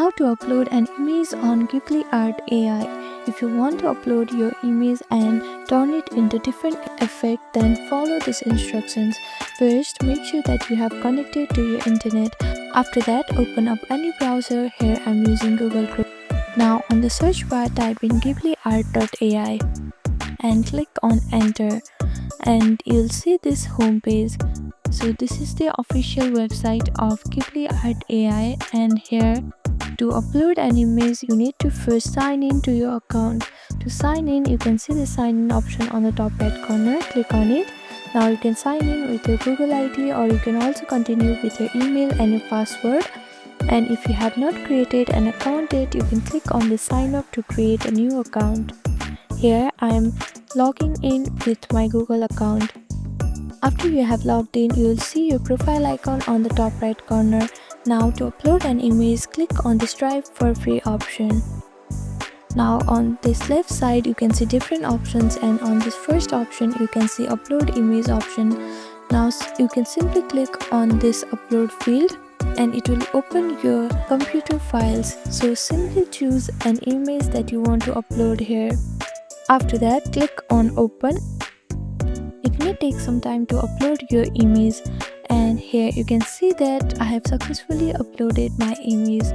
How to upload an image on GhibliArt AI. If you want to upload your image and turn it into different effect, then follow these instructions. First, make sure that you have connected to your internet. After that, open up any browser. Here I'm using Google Chrome. Now on the search bar, type in GhibliArt.ai and click on enter, and you'll see this home page. So this is the official website of GhibliArt AI, and here to upload an image you need to first sign in to your account. To sign in, you can see the sign in option on the top right corner. Click on it. Now you can sign in with your Google ID, or you can also continue with your email and your password. And if you have not created an account yet, you can click on the sign up to create a new account. Here I am logging in with my Google account. After you have logged in, you will see your profile icon on the top right corner. Now to upload an image, click on the Strive for Free option. Now on this left side, you can see different options, and on this first option you can see upload image option. Now you can simply click on this upload field and it will open your computer files. So simply choose an image that you want to upload here. After that, click on open. It may take some time to upload your image, and here you can see that I have successfully uploaded my image.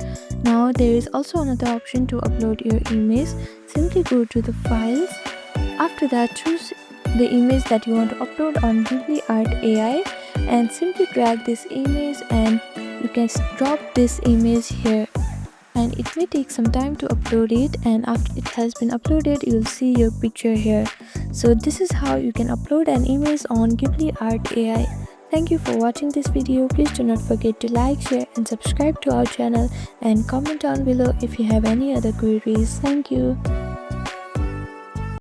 Now there is also another option to upload your image. Simply go to the files. After that, choose the image that you want to upload on GhibliArt AI and simply drag this image, and you can drop this image here. And it may take some time to upload it, and after it has been uploaded, you will see your picture here. So this is how you can upload an image on GhibliArt AI. Thank you for watching this video. Please do not forget to like, share and subscribe to our channel, and comment down below if you have any other queries. Thank you.